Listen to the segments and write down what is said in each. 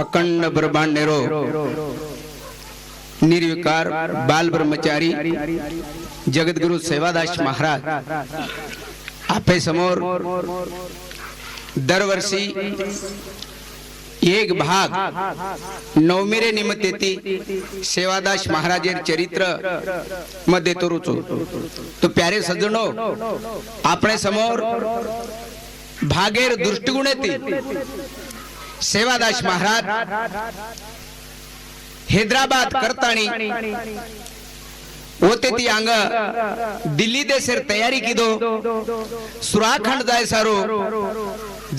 अखंड ब्रह्मांडेरो निर्विकार बाल ब्रह्मचारी जगद्गुरु सेवादास महाराज आपे समोर दरवर्षी एक भाग नवमिरे निमित्त सेवादास महाराज चरित्र मध्ये तो रुचो तो प्यारे सज्जनो अपने समोर भागेर दृष्टिगुण सेवादास महाराज हैदराबाद करतानी होते ती अंग दिल्ली देशेर तयारी की दो सुराखंड जाय सारो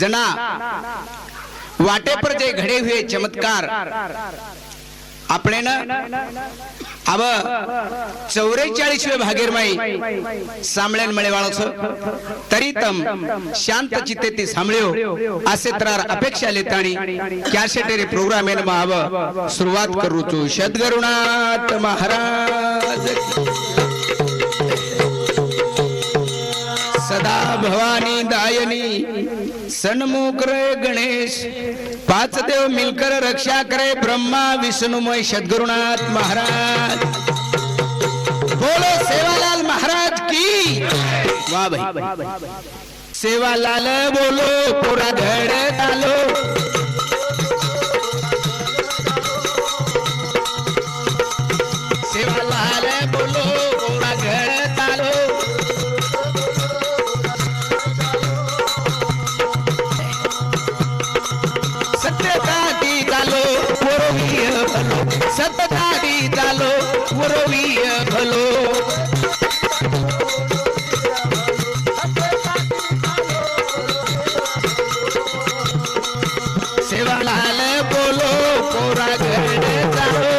जना वाटे पर जे घडे हुए चमत्कार आपले ना अब 44वे भागेर माई सामळेन मळेवाळो छो तरी तम शांत चित्ते ती सामळ्यो आसे तरार अपेक्षा लेताणी कॅसेटेरी प्रोग्राम एन मा अब सुरुवात करू छु सद्गुरुनाथ महाराज सदा भवानी दायनी सन्मुख रे गणेश पांच देव मिलकर रक्षा करे ब्रह्मा विष्णुमय सद्गुरुनाथ महाराज बोलो सेवालाल महाराज की वाह भाई सेवालाल बोलो पूरा धड़ डालो सेवालाल बोलो पूरा धड़ डालो सतताडी चालो पुरवीय भलो सेवालाल बोलो कोरा घड चालो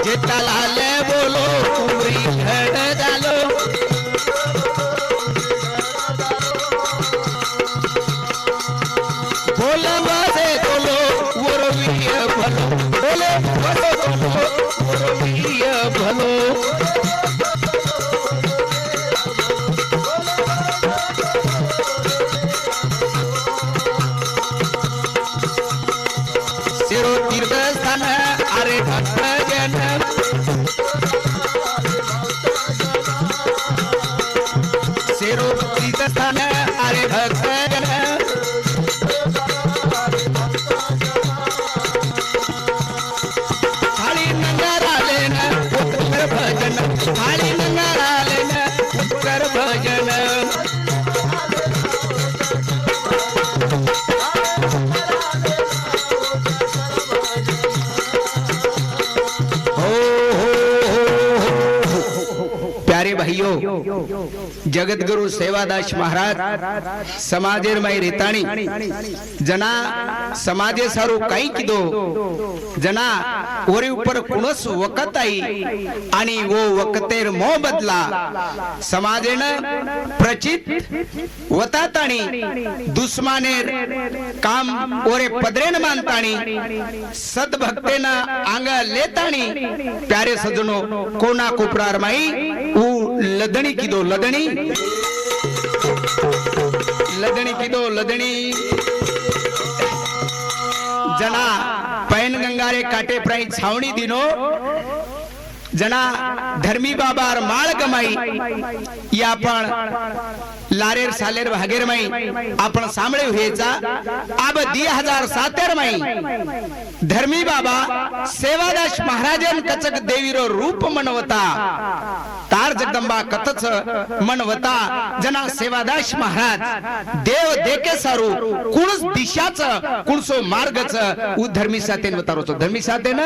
जेठालाल बोलो पूरी घड चालो सिरो तीर्थ स्थान अरे भक्त जन सिरो तीर्थ स्थान अरे भक्त जन थाली नंगाराले न कर भजन प्यारे भाइयों जगद्गुरु सेवादास महाराज समाजेर माई रेताणी जना समाजे सारू काही किदो जना ओरी ऊपर कुणस वकत आई आणि वो वकतेर मोह बदला समाजेन प्रचित वताताणी दुश्मनेर काम ओरे पदरेन मानताणी सद्भक्तेन आंग लेताणी प्यारे सजनो कोना कोपरार माई ऊ लदणी किदो लदणी लदणी किदो लदणी जना पैन गंगारे काटे प्राई छावनी दिनो जना धर्मी बाबार माळ गमाई या पण लारेर सालेर भागेर माई आपण सामळे हुएचा अब 2007 माई धर्मी बाबा सेवादास महाराजन कचक देवीरो रूप मनवता तार जगदंबा कथच मनवता जना सेवादास महाराज देव देके सारू कुणस दिशाच कुणसो मार्गच उ धर्मी सातेन वतारो तो धर्मी सातेन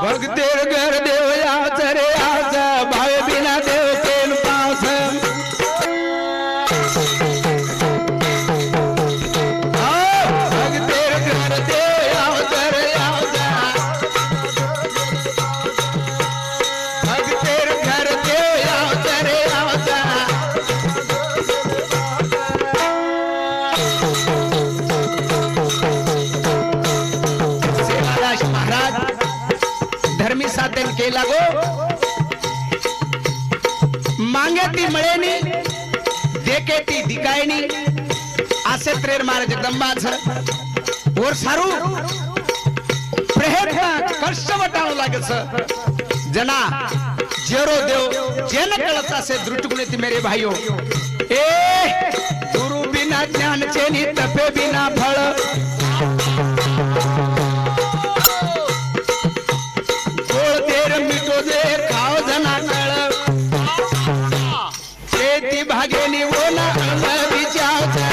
भक्तेर घर देव याच रे आज भावे बिना देव केन पास भक्तेर घर देव याच रे आज भक्तेर घर देव याच रे आज सेवादास महाराज धर्मी साधन के लागो मांगे ती मळेनी देके ती दिकायनी असे त्रेर मारे जगदंबाच और सारू प्रयत्न कष्ट वटावं लागत जना जेरो देव जेन कळत असे दृष्टिकोन ती मेरे भाइयों ए गुरु बिना ज्ञान चेनी तपे बिना फळ गोळ देर मिठो दे खाव जना कळ ती भागेनी ओला विचारता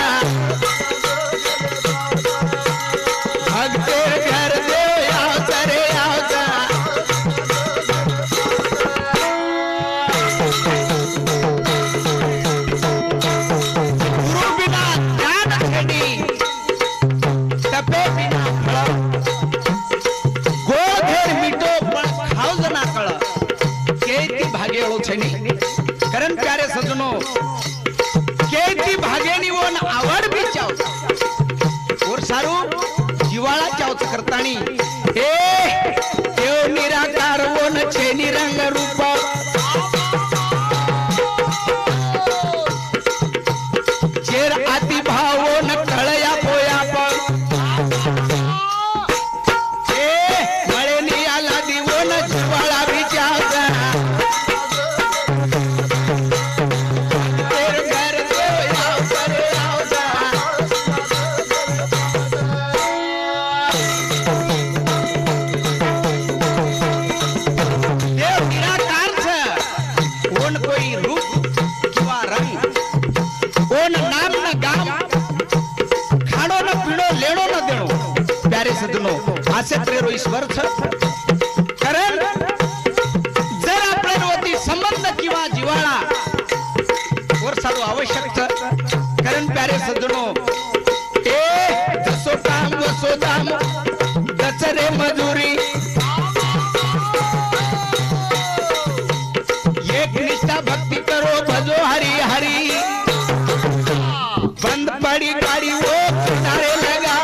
भक्तेर घर दे आवता रे आवता गुरु बिना ज्ञान छेडी तपे बिना फळ गोळ घेर मिठो पण खाव जना कळ केती भागे हो छेनी करण प्यारे सजनो केती भागेनी वोन आवड भी चाव और सारू जिवाळा चावच करतानी ए देव निराकार वोन छेनी रंग रूप चेर आती भावो न कळया पोया ए मळेनी आला दिवो न जिवाळा भी चावचा त्रेरो ईश्वर कारण जर आपल्यावरती संबंध किंवा जिवाळा वर सारू आवश्यक कारण प्यारे सज्जनो ए जसो काम वसो दाम दचरे मजुरी एक निष्ठा भक्ति करो भजो हरि हरि बंद पड़ी गाड़ी वो किनारे लगा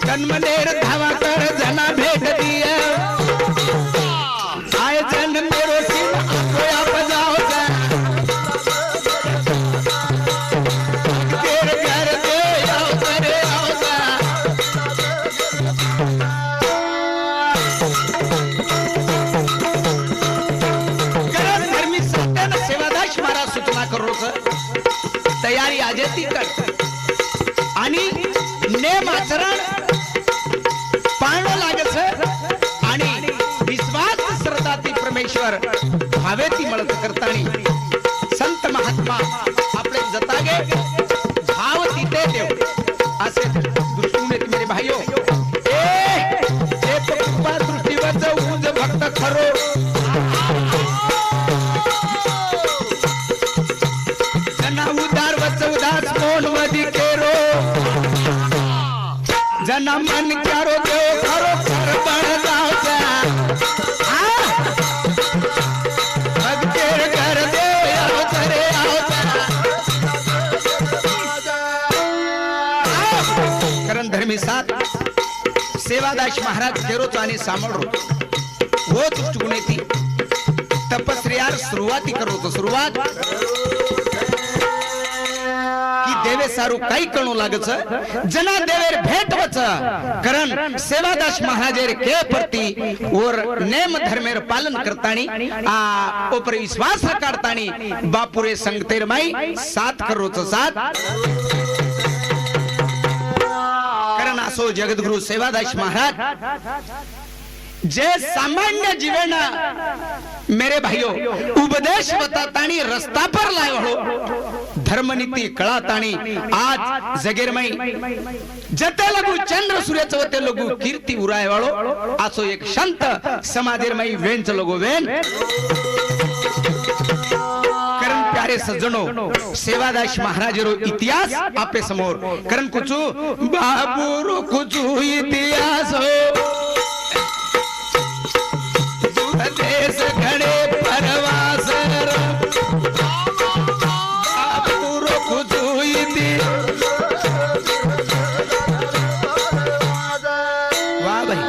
जन्मनेर धावा कर जना भेट दिया आय जन मेरो सिर कोया बजाओ जा तेरे घर दे आओ करे आओ जा कर धर्मी सत्यान सेवादास मारा सूचना करो तयारी आजेती कर आणि नेम आचरण पाळणं लागत आणि विश्वास श्रद्धा ती परमेश्वर भावे ती मळत करतानी संत महात्मा आपले जतागे भाव तिथे देव असे दृष्टीने मेरे भाइयों ए ते कृपा दृष्टीवर जाऊन भक्त खरो जना उदार वच उदास कोण मधी केरो जना मन करो देव करो कर बन जाओ भक्तेर घर दे आओ करे आओ करण धर्मी साथ सेवादास महाराज केरोचा आणि सामळरो वो दृष्टिकोन ती तपस्यार सुरुवाती करतो सुरुवात देवे सारू काही कणू लागच जना देवेर भेटवच कारण सेवादास महाराजेर के प्रति और नेम धर्मेर पालन करतानी आ ऊपर विश्वास करतानी बापुरे संगतेर माई साथ करोच साथ कारण असो जगद्गुरु सेवादास महाराज जे सामान्य जीवन मेरे भाइयों उपदेश बतातानी रस्ता पर लायो हो धर्म नीती कळाताणी आज जगेरमय जते लगू चंद्र सूर्याचं ते लगू कीर्ती उराय वाळो असो एक संत समाधीरमय वेंच लगो वेन करण प्यारे सज्जनो सेवादास महाराज रो इतिहास आपे समोर करण कुचू बाबू रो कुचू इतिहास देश घडे परवास बाबू रो कुचू इतिहास वाह भाई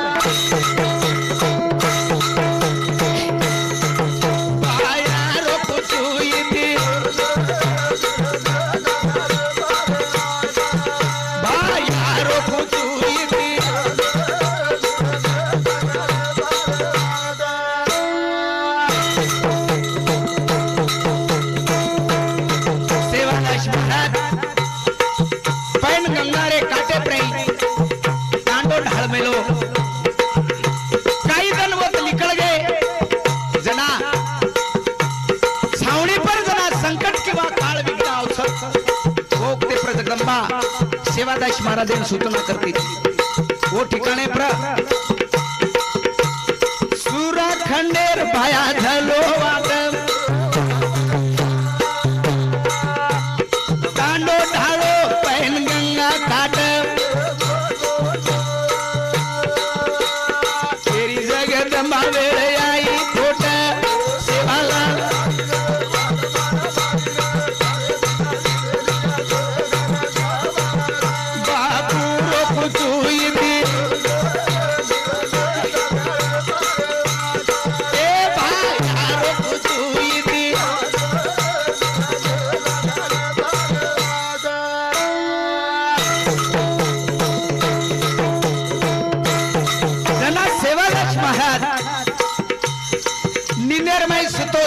सेवादास महाराज सूचना करती वो ठिकाणे पर सूरा खंडेर भाया झलो वादम तांडो ढालो पैन गंगा काट तेरी जगदंबा वेळ आई कोट सेवाला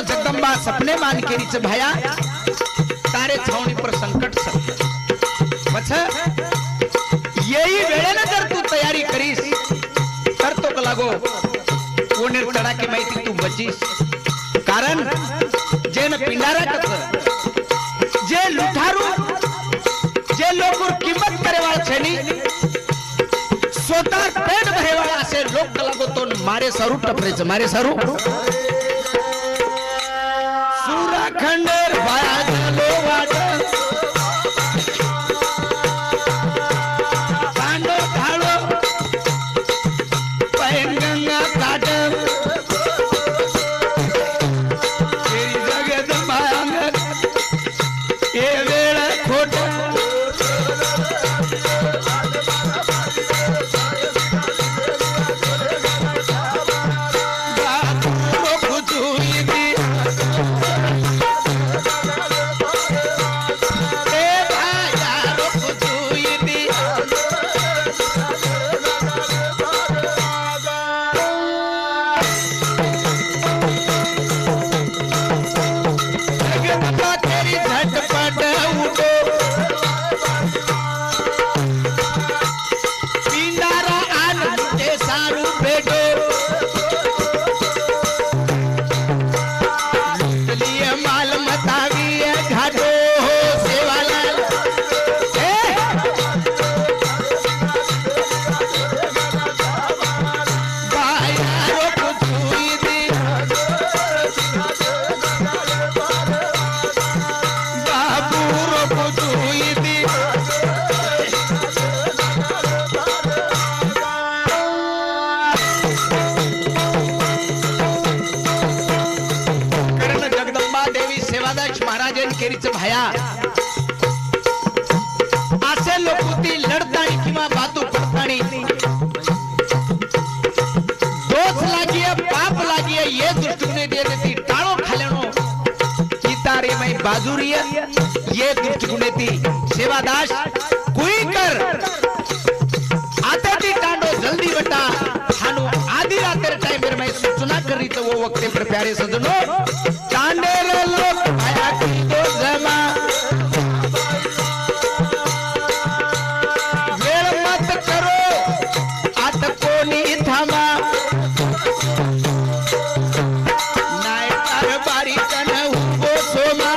जगदंबा सपने मान केरीच भाया तारे छावणी पर संकट वछ यही वेळेला जर तू तयारी करीस तर तो लागो कोणेर तडाके माहिती तू बचीस कारण जेन पिंडारा कच जे लुठारू जे लोकर किंमत करेवाळ छेनी स्वतः पेट भरेवाळा असे लोक लागो तो मारे सारू टपरेच मारे सारू खंडेर भाया झलो वादम तांडो ढालो पैन गंगा काट तेरी जगदंबा अंगण ये वेळ खोट केरीच भाया असे लोकुती लढतानी किंवा बातू पडतानी दोष लागिये पाप लागिये ये दृष्टिकोने दे देती टाळो खालेनो इतारे मै बाजुरिय ये दृष्टिकोने ती सेवादास कोई कर आते ती टांडो जल्दी बटा हानु आधी रात टाइम में सूचना करी तो वो वक्त पर प्यारे सजनो टांडे लोग आया की तो जमा वेळ मत करो आता कोणी थांबा नाही कारभारी कन उभो सोमा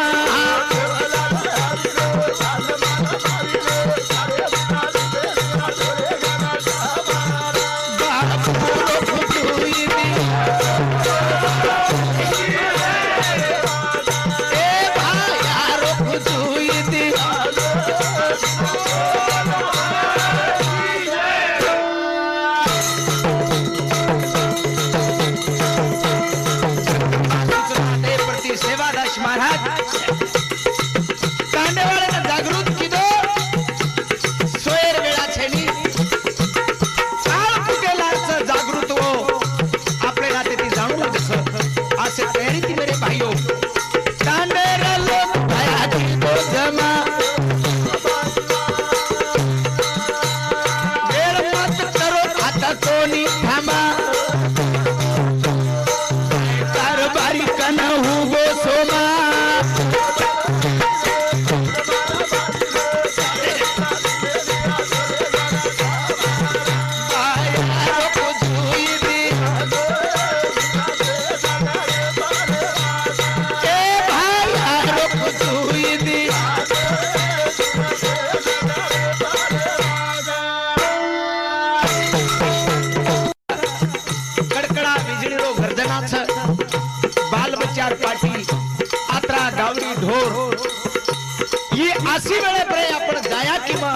अशी वेळे पर्यंत आपण जाया किंवा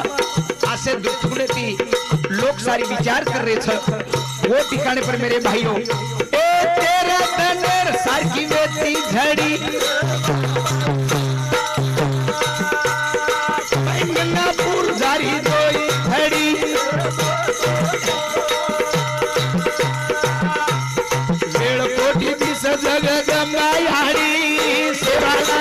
असे दुखणे ती लोक सारी विचार कर रहे छ वो ठिकाणे पर मेरे भाइयों ए तेरा तनेर सारखी वेती झडी गंगापूर जारी दोई झडी वेळ कोटी दिस जग गंगायाडी सेवाला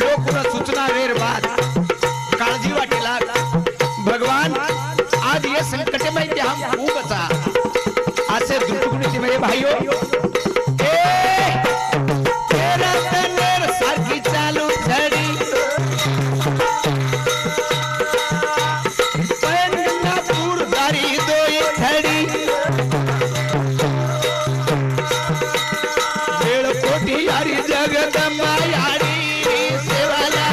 लोक सूचना वेर बाद काळजी वाटेला भगवान आज ये संकट में हम खूब बचा असे दुर्गुणी मेरे भाइयों तेरा तनेर सारखी चालू झडी गंगापूर जारी दोई झडी वेळ कोटी यारी जगदंबा यारी सेवाला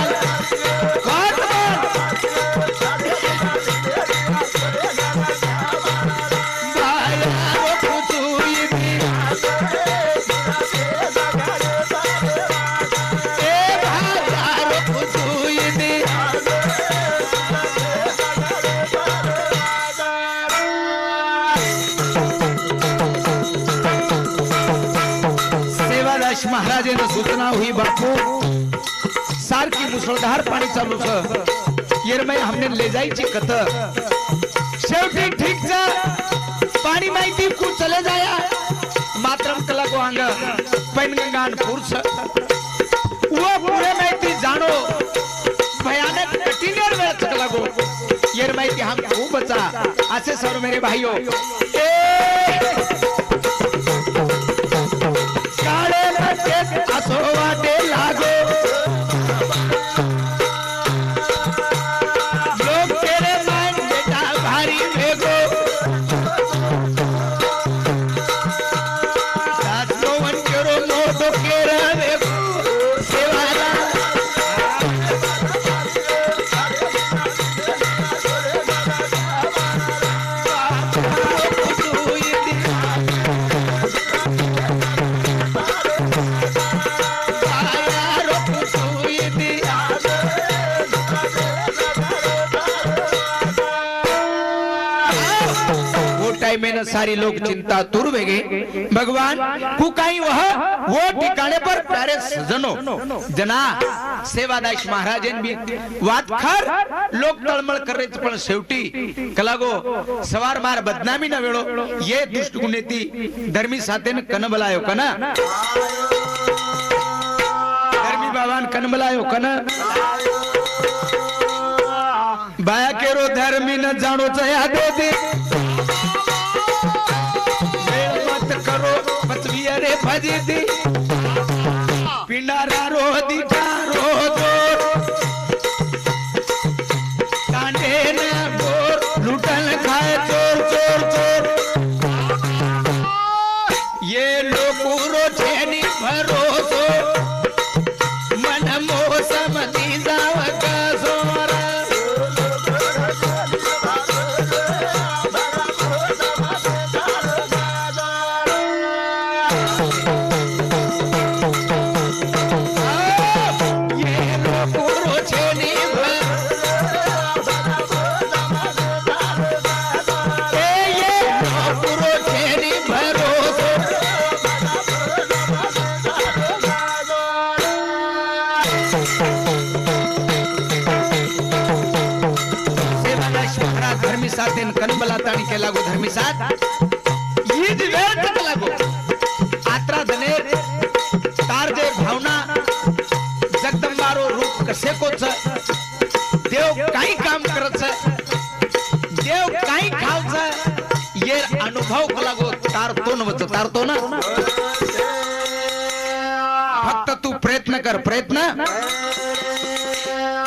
महाराजेंना सूचना हुई बापू सारखी मुसळधार पाणी चालू येरमय हमने ले जायची कथ शेवटी ठीक जा पाणी माहिती कु चले जाया मात्रम कला को अंग पैनगंगान पुरुष वो पूरे माहिती जानो भयानक कठिन वेळ चकला गो येर माहिती हम खूप बचा असे सर्व मेरे भाइयों असो वाटे लागो लोग तेरे मान बेटा भारी भेगो सासो वन केरो मोटो केरा भेगो सेवाला में सारी लोग चिंता दूर वेगे भगवान कुकाई वह वो ठिकाने पर प्यारे सजनो जना सेवादास महाराजन भी वात खर लोग तळमळ कर रहे पण शेवटी कलागो सवार मार बदनामी न वेळो ये दुष्ट गुणेती धर्मी साथेन कन बलायो कना धर्मी बाबान कन बलायो कना बाया केरो धर्मी न जाणो चया दे दे करो पतवियरे भजी दी पिंडारा रो दिखा रो जोर कांडे न बोर लुटन खाए चोर चोर चोर ये लोकुरो छेनी भरोसो मन मोसम दी जाव का सोरा धर्मी साथेन कनबलाताणी के लागो धर्मी साथ यीज वेळ तक लागो आत्रा धनेर तारजे भावना जगदंबारो रूप कसे को छ देव काही काम करत छ देव काही खाव छ ये अनुभव को लागो तार तो न कर प्रयत्न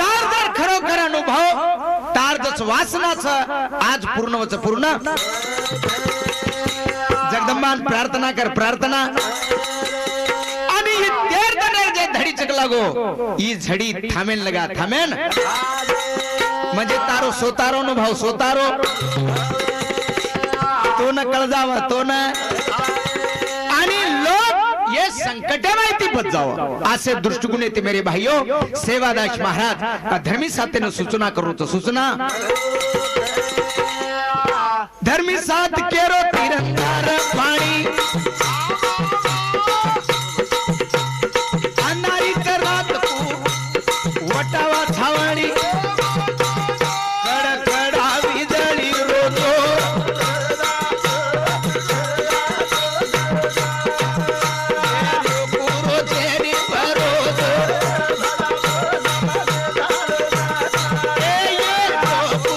तार जर खरोखर अनुभव तार जस वासनाचं आज पूर्णवच पूर्ण जगदंबान प्रार्थना कर प्रार्थना आणि ही देर दनेर जे धडी चकला गो ही झडी थामेन लगा थामेन म्हणजे तारो सोतारो अनुभव सोतारो तो न कळजावा तो न आणि लोक ये संकट माहिती बच जावं असे दृष्टिकोन येते मेरे भाइयों सेवादास महाराज धर्मी साथेनं सूचना करू तो सूचना धर्मी साथ केरो तिरंगार पाणी अंधारी रात वटावा छावणी कडकडा विजळी रोजो रोजेनी भरोसो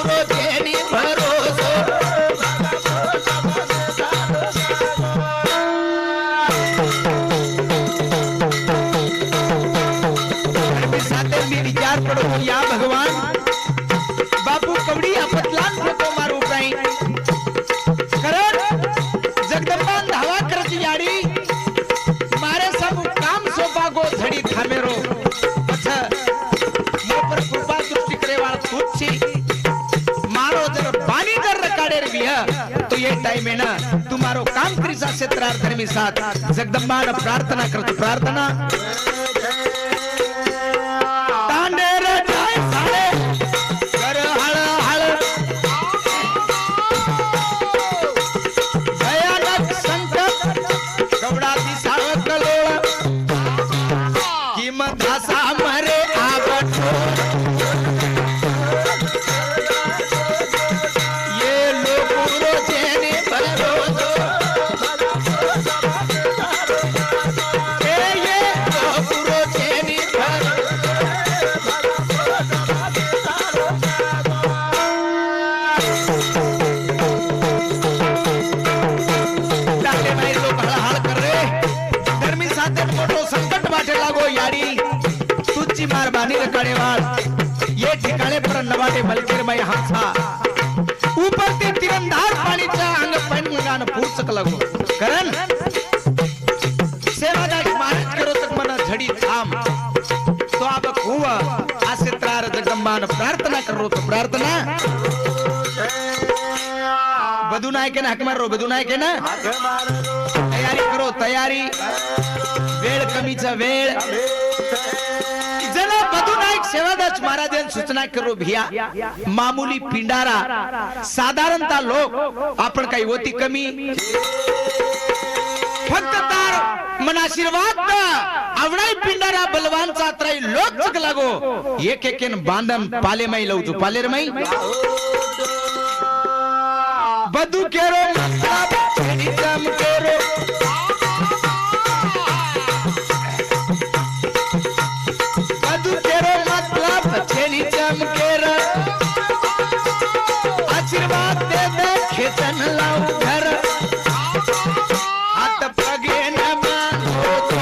रोजेनी भरोसो विचार पड़ो या भगवान बापू कवड़ी आपतलान फोटो मारू काही कारण जगदंबान धावा करत याडी मारे सब काम सोपा गो झडी थामेरो अच्छा मो पर कृपा दृष्टि करे वाला तुच्छी मारो जर बानी जर रकाडे बिया तो ये टाइम है ना तुम्हारो काम करिसा क्षेत्रार धर्मी साथ जगदंबान प्रार्थना करत प्रार्थना ये ठिकाणे पर नवाडे मलकीर मय हमसा ऊपर ते तिरंदाज पाणीचा अंग पैनगान पूर्चक लागो कारण सेवादास महाराज करो तक मना झडी थाम तो अब हुआ आसित्रार जगदंबान प्रार्थना करो तो प्रार्थना बधु नायक ने हक मारो बधु नायक ना तयारी करो तयारी वेळ कमीचा वेळ बधुनायक सेवादास महाराज सूचना करो भिया मामूली पिंडारा साधारणतः लोक आपण काही होती कमी फक्त तार मन आशीर्वाद आवडाई पिंडारा बलवानचा त्राई लोक चक लागो एक एकेन बांधन पाले माई लवजो पालेर माई बधु केरो मतलब केरो आशीर्वाद दे दे खेतन लाओ घर हाथ पगे न मानो तो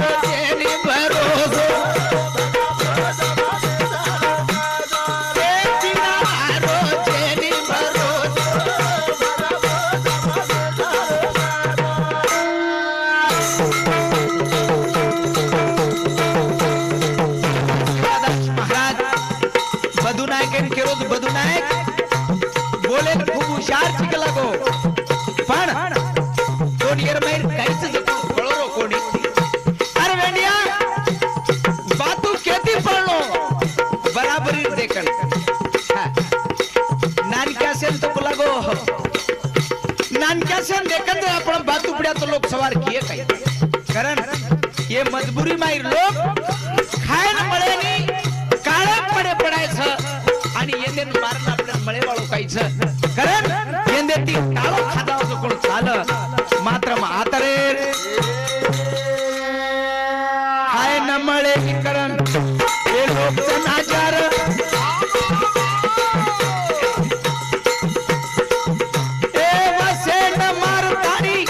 रोजेनी भरोसो रोजेनी भरोसो बोले खूप हुशार शिक लागो पण कोणी मैर काहीच कळरो कोणी अरे वेंडिया बातू केती पडलो बराबरी देखन नानक्या सेन तो लागो नानक्या सेन देखन तो आपण बातू पड्या तो लोक सवार किए काही कारण ये मजबुरी माई लोक खाय न मळे नी काळे पडे पडायचं आणि येंदे मारन आपल्या मळे वाळू काहीच कारण येंदे ती काळो खादावचं कोण चाल मात्र आतरे हाय न मळे कारण हे लोक जनाचार ए वसे न मारतानी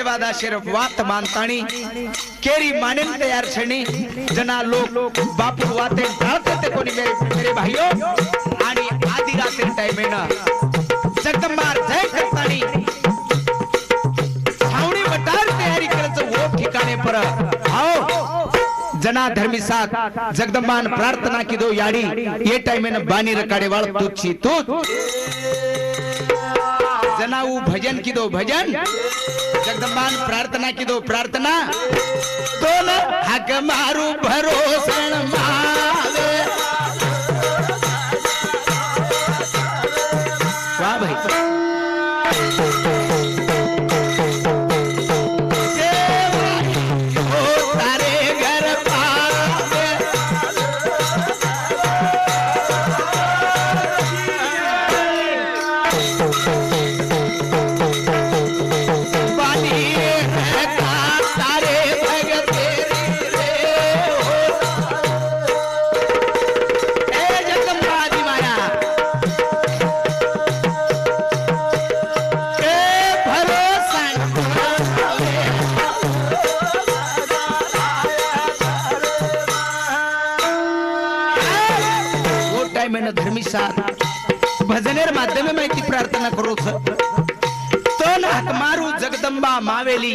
सेवादाशेर वात मानताणी केरी माने तयार छणी जना लोक बापू वाते टाळते ते कोणी मेरे भाइयों आणि आधी रात्री टाइमेना जगदंबा जय करताणी छावणी मटार तयारी करत वो ठिकाणे पर आओ जना धर्मी साथ जगदंबान प्रार्थना की दो याड़ी ये टाइम में बानी रकाड़े वाल तुच्छी तू जना वो भजन की दो भजन जगदंबान प्रार्थना की दो प्रार्थना तो न हक मारू भरोसन माले वाह भाई भजनेर माध्यमे माहिती प्रार्थना करू तो हाक मारू जगदंबा मावेली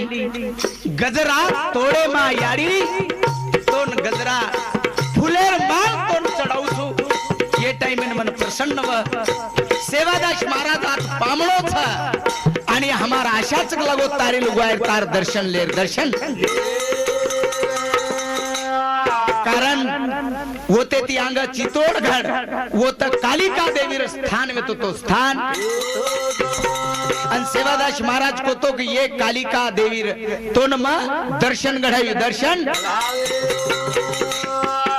गजरा तोडे मा याडी तोन गजरा फुलेर माल तोन चढाऊ छु ये टाइम मन प्रसन्न व सेवादास महाराज पामळो छ आणि हमारा आशाच लगो तारे लुगाय तार दर्शन लेर दर्शन कारण वो ते ती अंग चितोड़गढ़ वो तो कालिका देवी स्थान में तो स्थान अन सेवादास महाराज को तो कि ये कालिका देवी तो न दर्शन गढ़ाई दर्शन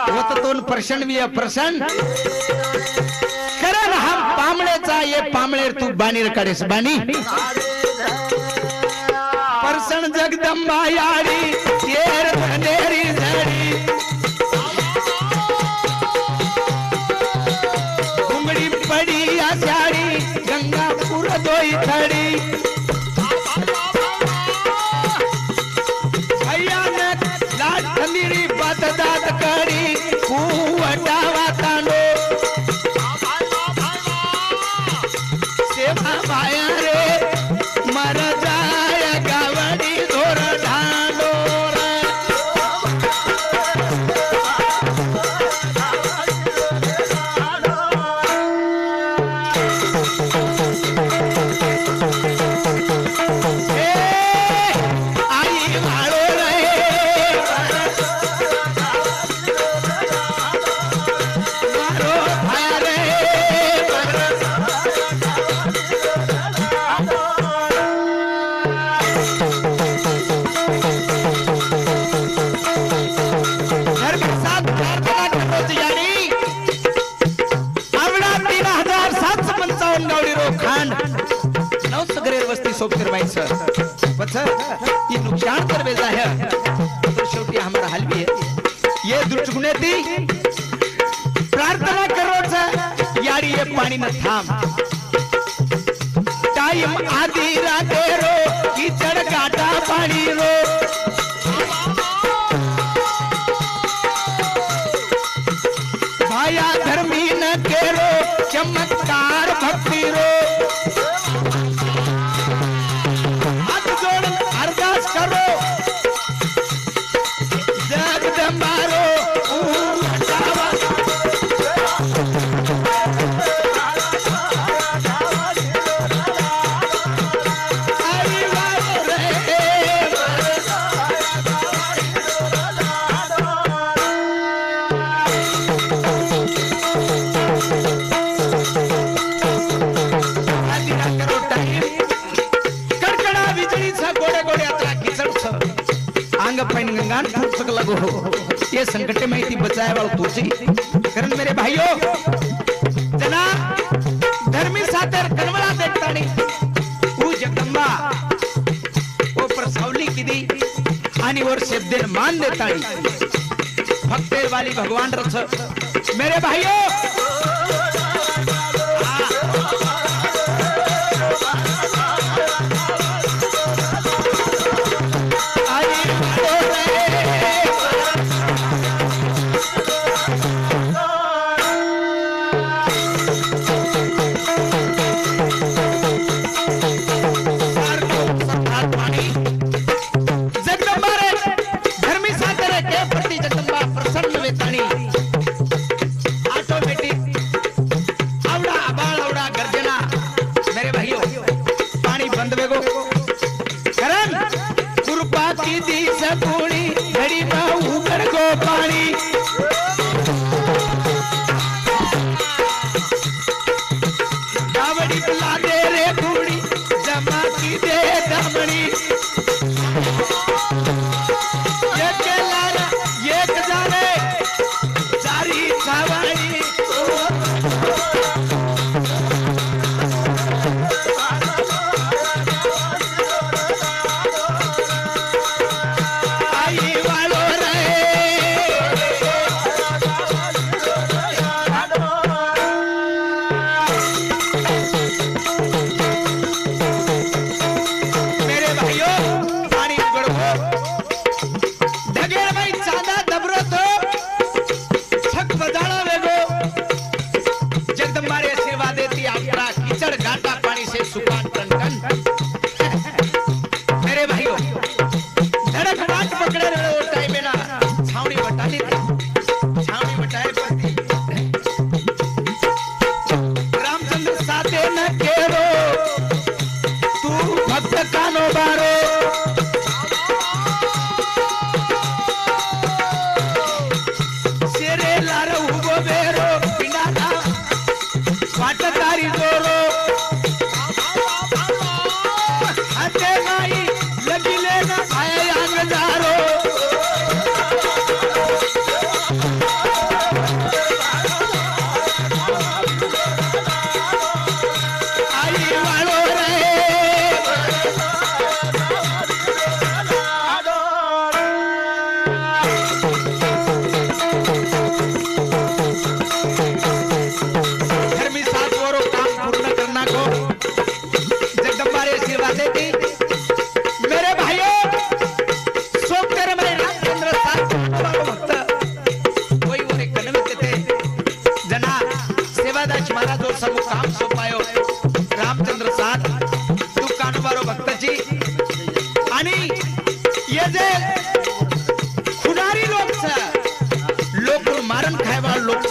वो तो प्रसन्न भी है प्रसन्न करन हम पामळे चा ये पामळे तू बानी रकाडेस बानी प्रसन्न जगदंबा याडी येर धनेरी झडी बड़ी आषाढ़ी गंगापुर दोई थड़ी भैया ने लाट खमीरी बात दात करी कुवटावा तांडो सेवा भाया रे मर जाय गावड़ी धोर ढांडो ये नुकसान कर बेजा है तो शेवटी हमारा हल भी है ये दुर्चुने थी प्रार्थना करो यारी ये पानी न थाम टाइम आधी राते रो कीचड़ काटा पानी रो भाया धर्मी न केरो चमत्कार भक्ति रो करो जगदंबारो ये संकट में थी बचाए वाला तुझी कारण मेरे भाइयों जना धर्मी सातर कनवला देखता नहीं वो जगदंबा वो प्रसावली की दी आनी और शब्द मान देता नहीं भक्तेर वाली भगवान रथ मेरे भाइयों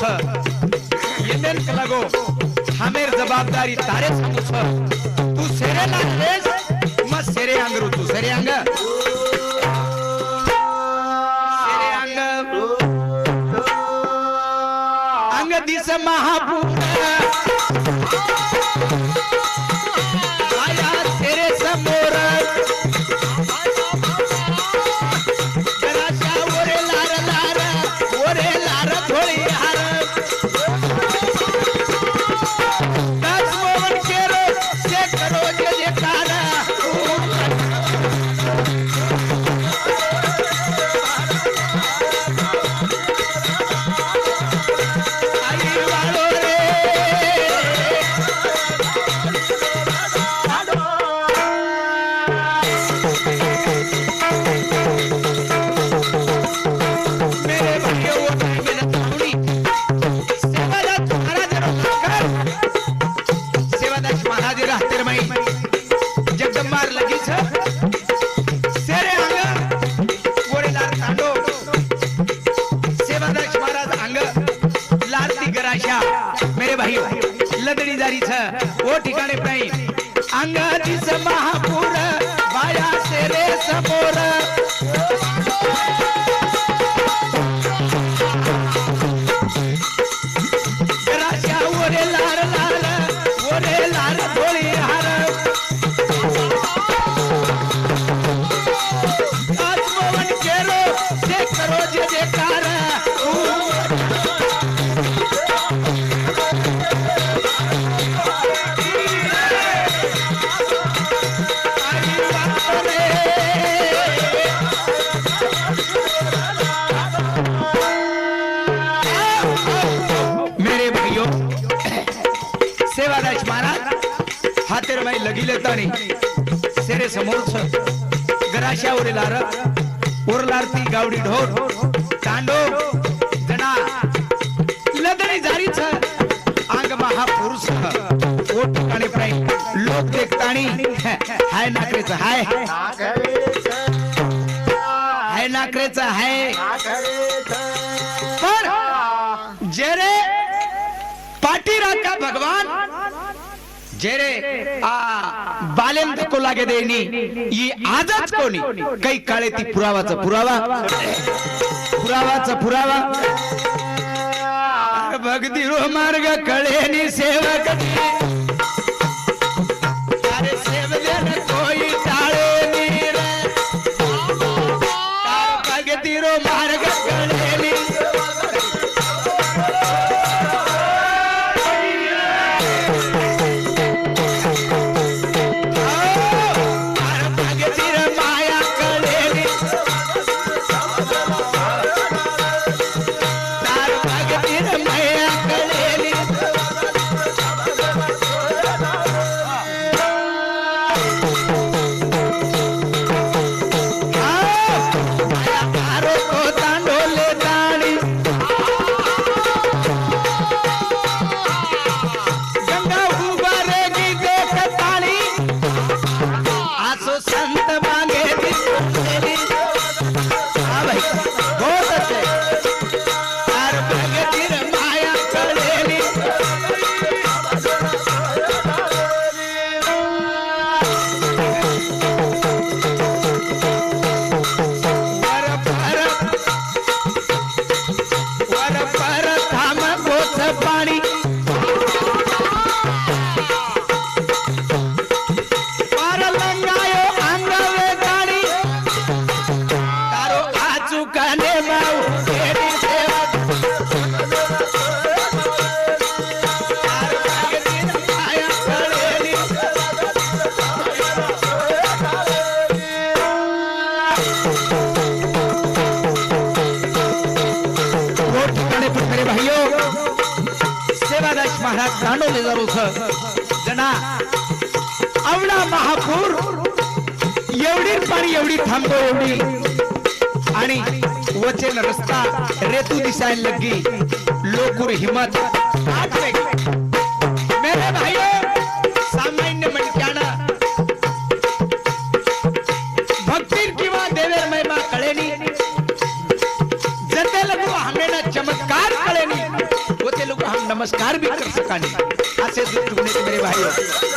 छ येनेन कलागो हमेर जबाबदारी तारे समू छ तू सेरे लागलेस मग सेरे अंगरू तू सेरे अंग अंग दिस महापूर आया तेरे समोर गराशा ओरे लार थोडी हार दस मोहन केरो से करो जे कारा जगदंबार लगीच सेरे अंग वडीलार तांडो सेवादास महाराज अंग लारती गराशा मेरे भाई लदड़ी जारी छ वो ठिकाणे प्राई अंग दिस महापूर बाया सेरे समोर गराशा ओरे लार थोडी हार आत्मवन केरो से करो जे कार मेरे भाइयों सेवादास महाराज हातेर भाई लगी लेता नहीं सेरे समोर छ गराशा ओरलारती गावडी ढोर तांडो जना लदणी जारी छ अंग महापुरुष ओ ठिकाणी प्राई लोक देखताणी हाय नाकरेच हाय नाकरेच हाय पण जेरे पाटीरा का भगवान जेरे आ बालेम धक्को लागे देनी ये आजच कोणी काही काळे ती पुरावाचा पुरावा भक्ती रो मार्ग कळेनी सेवक अरे सेवदेन कोई टाळे नीर भक्ती रो मार्ग कळेनी महाराज तांडो ले जारो जना आवडा महापूर एवढी पाणी एवढी थांबतो एवढी आणि वचन रस्ता रेतू दिसायला लगी लोकुर हिम्मत मेरे भाइयों सामान्य मणक्याना भक्तीर किंवा देवेर महिमा कळेनी जते लगू हमेना चमत्कार कळेनी नमस्कार भी कर सका नहीं ऐसे दृष्टिकोन से मेरे भाइयों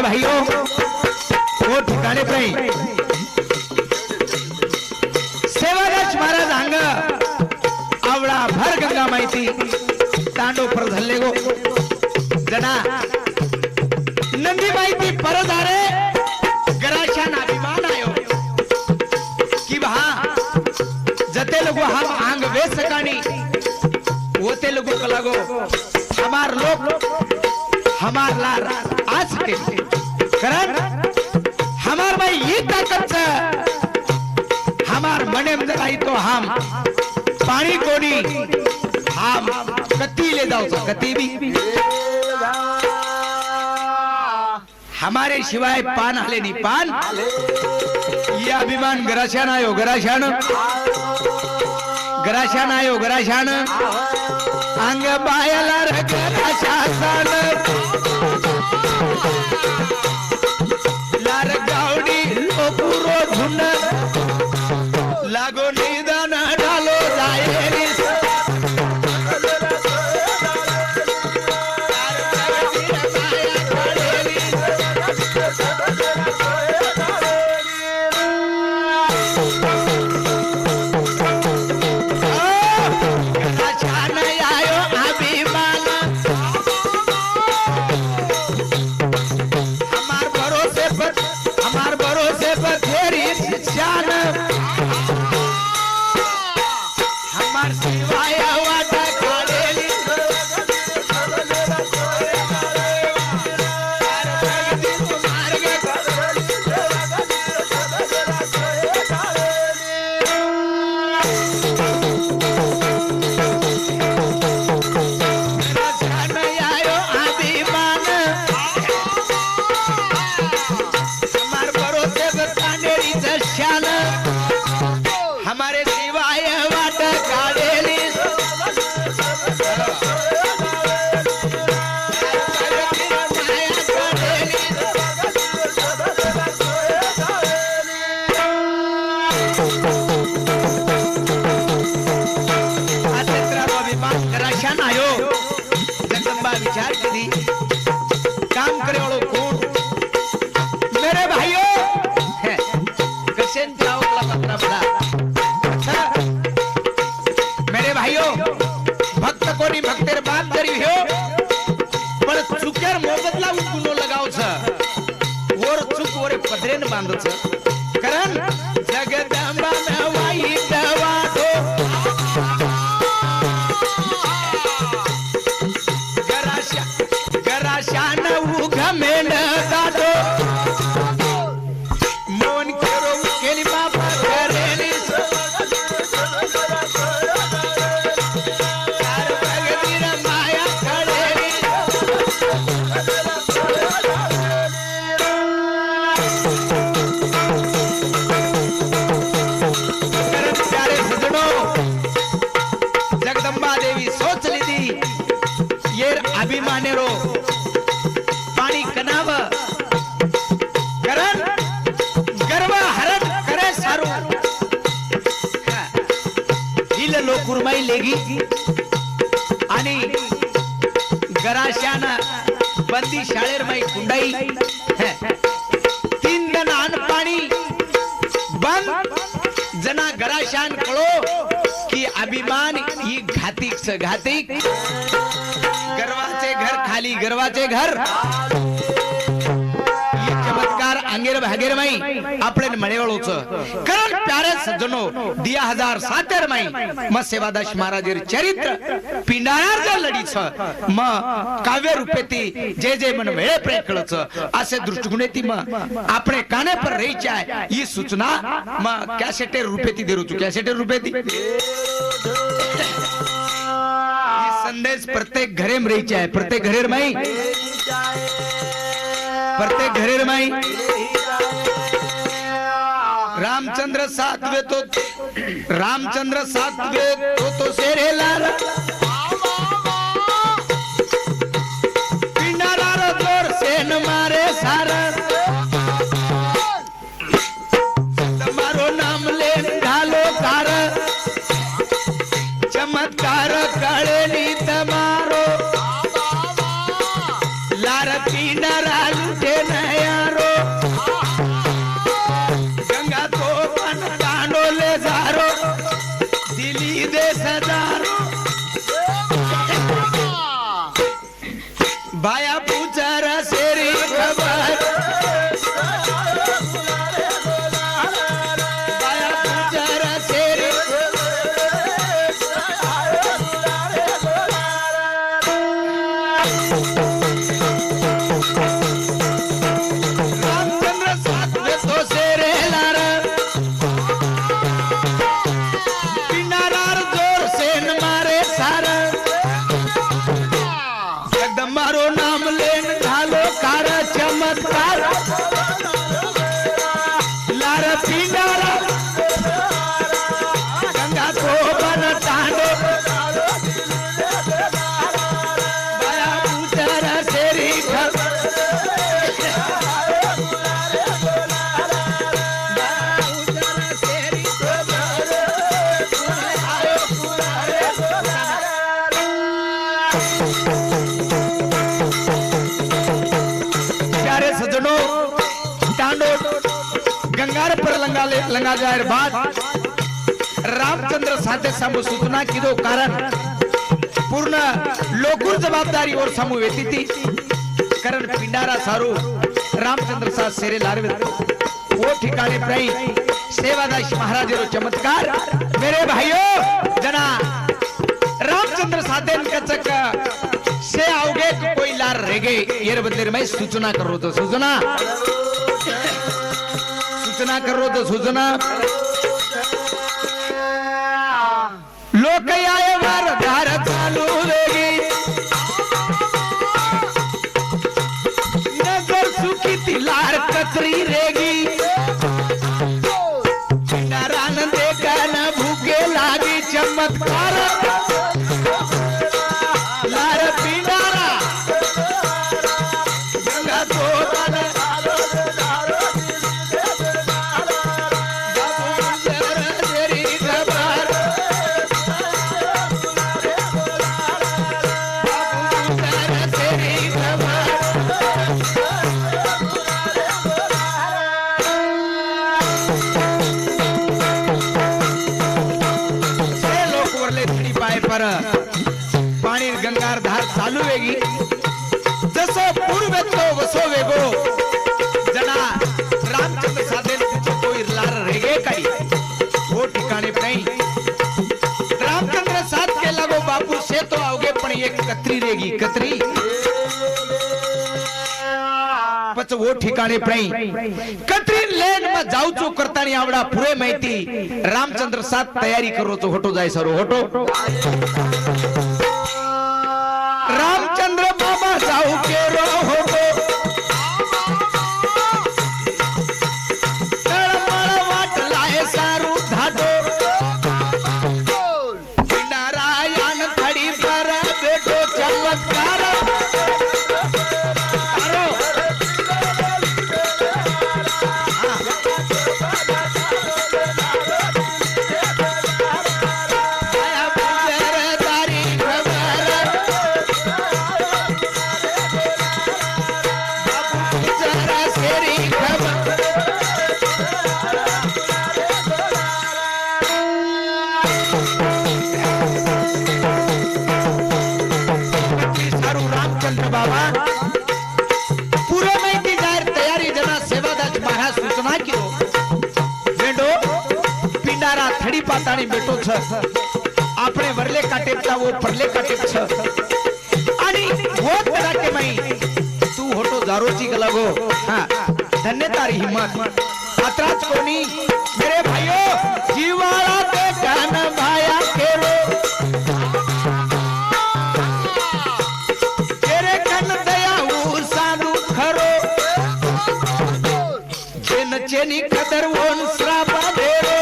भाइयों वो ठिकाणे पाई सेवादास महाराज अंग आवळा भर गंगा माहिती तांडव पर धरले गो जना नंदी माहिती परत आरे गराशान अभिमान आयो कि वहा जते लोग हम अंग वे सकानी wote लोगों को लगो हमार लोग हमार लार आज के कारण हमार भाई ये ताकत हमार मने में आई तो हम पानी कोनी हम कती ले जाओ कती भी हमारे सिवाय पान हले नहीं पान ये अभिमान गराशान आयो गराशान अंग बायला गराशान लार गावडी लोपुरो झुंड लागो निदान डालो जायरी विचार करी काम करे वालों कौन मेरे भाइयों कसेन जाओ पत्रा पड़ा मेरे भाइयों भक्त कोणी भक्तेर बात करी हो पण चुक्यार मोबदला गुनो लगाव छ वर चुक वरे पदरेन बांधो छ कारण जगदंबा में वाई दवाडो गराशान उघमेन दादो मोन करो केली बाबा करेली कार भगतीर माया करेली करत प्यारे सजनो जगदंबा देवी सोच लीधी ये अभिमाने रो पाणी कनाव करण गर्व हरण करे सारू हिल लो कुरमाई लेगी आणि गराशाना बंदी शाळेर माई कुंडाई तीन दन अन्न पाणी बंद जना गराशान कळो की अभिमान ही घातिक गर्वाचे घर खाली गर्वाचे घर चमत्कार अंगेर भागेर माई आपले मळेवळोच कारण प्यारे सज्जनो 2007 माई म सेवादास महाराज चरित्र पिंडाळार जर लढीच म काव्य रूपेती जे जे मन वेळे प्रेकळच असे दृष्टिकोनेती म आपणे काने पर रहीच्या ही सूचना म कॅसेटे रूपेती देरुचु कॅसेटे रूपेती संदेश प्रत्येक घरे में रही है प्रत्येक घरेर माई प्रत्येक घरेर माई रामचंद्र सातवे तो शेरे लाल पिंडारार जोर सेन मारे सार तुम्हारो नाम ले घालो कार चमत्कार कळेली तमारो लार पिंडरा लुटे नयारो गंगा तो पन डांडो ले जारो दिली दे सदारो बाया पूछारा सेरी खबर बाया पूछारा सेरी रामचंद्र सातवे तो शेरे लार पिंडारार जोर सेन मारे सार एकदम मारो नाम लेन घालो कार चमत्कार लार पिंडारा गंगा को बन टांडो बाया पूछारा सेरी खबर प्यारे सज्जनों टांडो गंगार पर लंगा जाए बाद रामचंद्र साथे समूह सूचना की दो कारण पूर्ण लोकुर जबाबदारी और समूह वेती थी कारण पिंडारा सारू रामचंद्र साथ सेरे लारवे वो ठिकाने प्राई सेवादास महाराज रो चमत्कार मेरे भाइयों जना रामचंद्र साधन कचक से आओगे तो कोई लार रहेगे ये बदले मैं सूचना कर रो तो सूचना लोक आए वार धार चालू रहेगी नजर सुखी तिलार कतरी रहेगी देखा न भूखे लागी चमत्कार लार पिंडारा गंगा तो पाणी गंगार धार चालू वेगी जसो पूर्व तो वसो वेगो जना रामचंद्र साधेल कोई लार रेगे काही वो ठिकाणे नहीं रामचंद्र साथ के लगो बापू से तो आओगे पण एक कतरी रेगी कतरी पच वो ठिकाणे नहीं कतरी लेन में जाऊ चो करतानी आवडा पुरे माहिती रामचंद्र साथ तयारी करो तो होटो जाय सरो होटो रामचंद्र बाबा जाऊ के रो होटो तळमळ वाट लाए सारू धाडो नारायण खड़ी पर बेटो चमत्कार तारी मातानी बेटो छ आपणे वरले काटेपता वो परले काटेप छ आणि वो काटे मई तू होतो जारोची गलागो हां धन्य तारी हिम्मत अत्राच कोणी मेरे भाइयों जीवाला ते कान भाया केरो तेरे कन दया वो साधु खरो जेन चेनी कदर वोन श्रापा देरो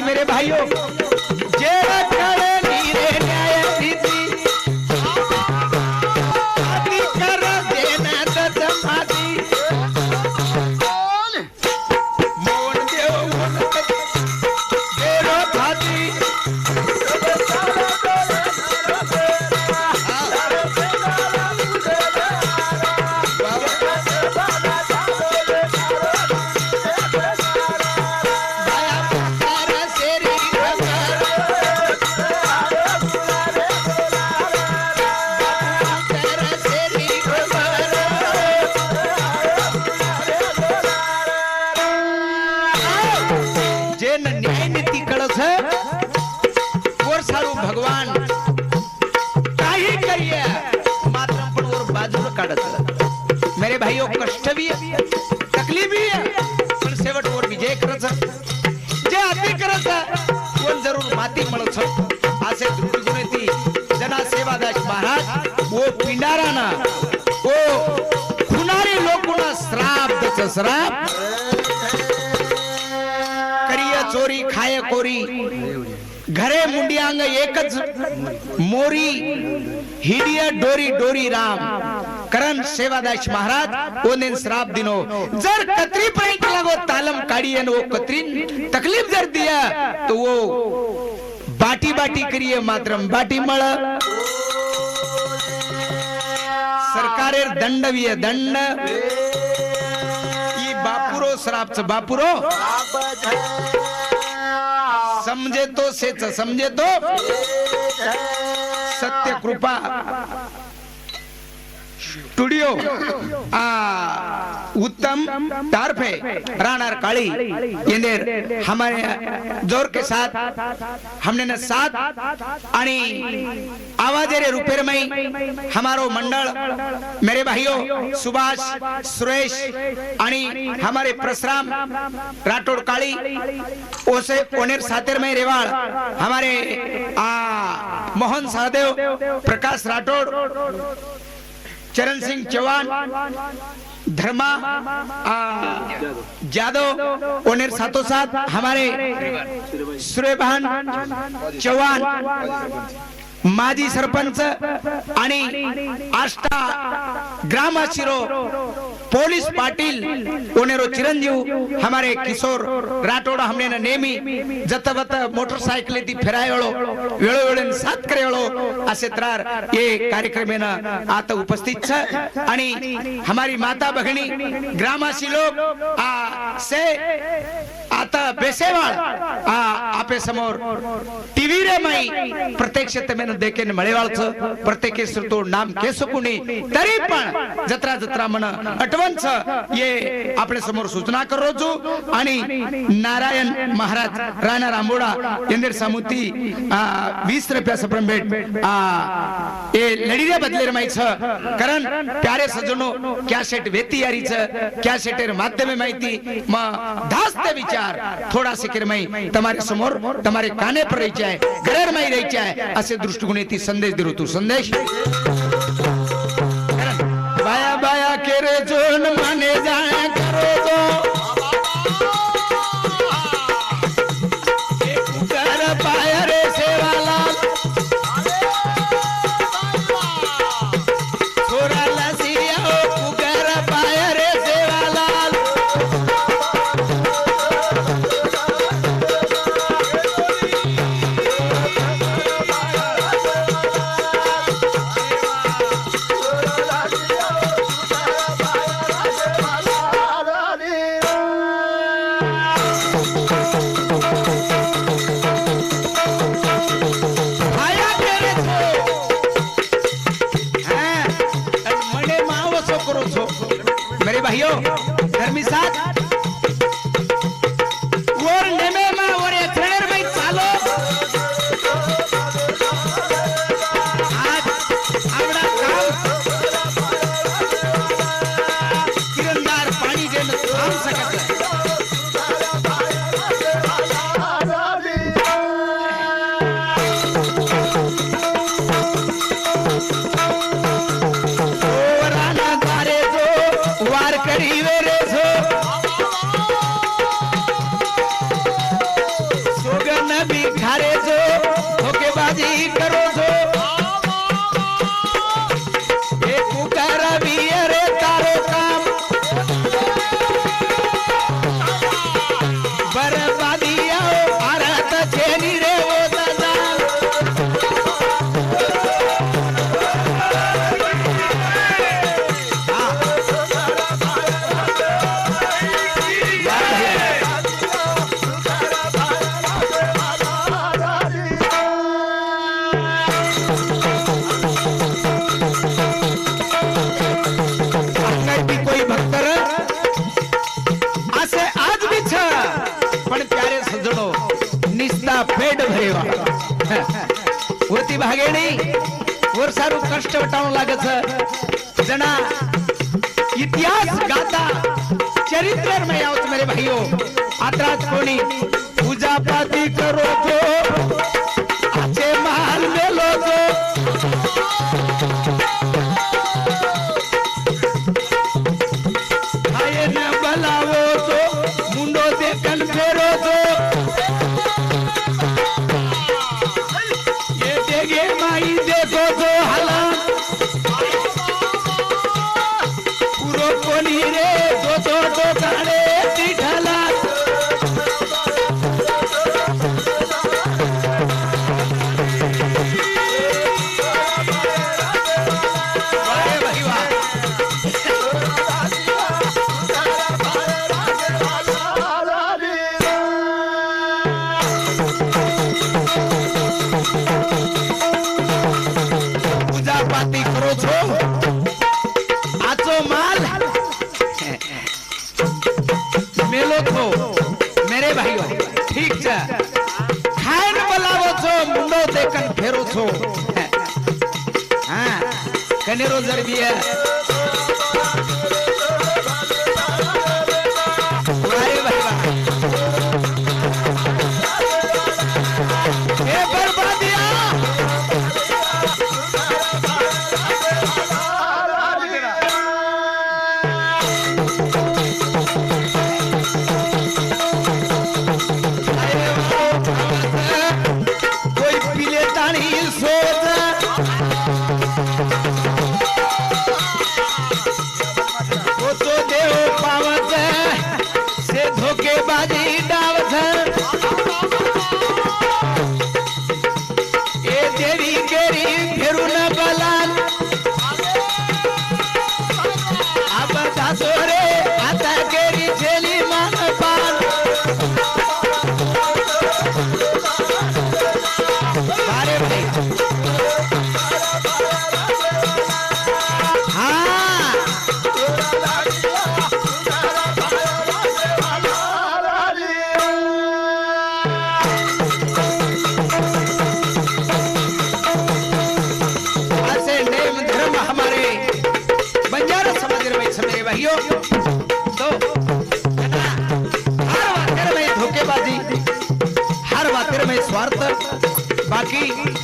मेरे भाइयों जे रखड़े नीरे न्याय नीति आदि कर देना दमादी मोहन देव मोहन देरो भाती भगवान काही करिए मात्र पण और बाजूला काढत मेरे भाइयों कष्ट भी है तकलीफ भी है पण शेवट वर विजय करत जे अति करत कोण जरूर माती मळत असे दृष्टिकोनेती जना सेवादास महाराज वो पिंडाराना वो खुनारी लोकोना श्राप दच श्राप करिया चोरी खाय कोरी घरे मुंडियांग एकच मोरी हिडिया डोरी डोरी राम करण सेवादास महाराज ओने श्राप दिनो जर कतरी पर्यंत लागो तालम काढिए वो कतरी तकलीफ जर दिया तो वो बाटी बाटी करिए मात्रम बाटी मळ सरकारेर दंड विय दंड ई बापुरो श्रापच बापुरो समझे तो सेच समझे तो सत्य कृपा स्टूडियो उत्तम टारफे राणार काली इंदेर हमारे जोर के साथ हमने न साथ आणि आवाजेरे रुपेर में हमारो मंडल मेरे भाइयों सुभाष सुरेश आणि हमारे परशुराम राठौड़ काली ओसे ओनेर सातेर में रेवाड़ हमारे मोहन सहदेव प्रकाश राठौड़ चरण सिंह चौहान धर्मा जादव ओनेर साथों साथ हमारे सूर्यभान चौहान माजी सरपंच आणि आष्टा ग्रामशिरो पोलीस पाटील ओनेरो चिरंजीव हमारे किशोर राठोड हमने नेमी जतवत मोटरसायकल ती फिरायळो वेळोवेळेन साथ करेळो असे त्रार ये कार्यक्रमेना आता उपस्थित छ आणि हमारी माता भगिनी ग्रामवासी लोक से आता बेसेवाळ आपे समोर टीव्ही रे माई प्रत्यक्षते मेन देखेन मळेवाळच प्रत्येक तो नाम केसकुणी तरी पण जत्रा जत्रा मन अटवंच ये आपले समोर सूचना करो जो आणि नारायण महाराज राणा रामोडा इंदर सामुती 20 रुपया सप्रम भेट ये लड़ीरे बदले माई छ कारण प्यारे सजनो क्या सेट वेती यारी छ क्या सेटेर माध्यमे माहिती म धास्ते विचार थोडा सेकंदमय તમારે समोर તમારે કાને પર રહી જાય ઘરમાં રહી જાય असे दृष्टिकोनाથી संदेश दिलो तू संदेश बाया बाया केरे जोन माने जाए करो तो एक कर पाया रे सेवाला छोरा लसिया ओ कर पाया रे सेवाला मेरे भाइयों धर्मी साथ और नेमे मा और ट्रेनर में चालो आज आवड़ा काम किरंदार पानी जे थाम सकत करो जो एक पुकारा भी अरे तारो काम बर्बादी आओ भारत छेनी रे वो सजान पेट भरेवा होती भागे नहीं और सारू कष्ट वटावं लागत जना इतिहास गाता चरित्र में आवत मेरे भाइयों आत्रात कोणी पूजा पाती करो तो आचे महल में लो तो आये न बलावो तो मुंडो देखन फेरो तो देखो तो हला पूरो कोनी रे दो गाड़े दिठला अरे भाई वाह बाती करो छो आचो माल मेलो छो मेरे भाइयों ठीक छे खान बोलावो छो मुंडो देखन फेरो छो हां कनेरो जरबी है अरे भाई वाह ए बर्बादिया धोखेबाजी डावत ए देवी गेरी फेरू न बलान अब दासोरे आता गेरी झेली मान पान अरे भाई भाइयों तो हर वाक्य में बाकी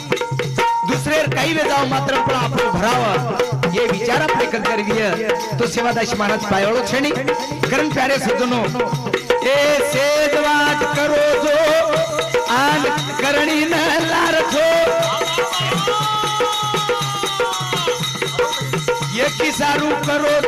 दुसरे काही वे जाव मात्र पण आपण भरावं ये विचार आपले कर्तव्य तो सेवादास महाराज पायळो छेणी कारण प्यारे सज्जनो ए सेजवाट करो जो आन करणी न लारथो ये की सारू करो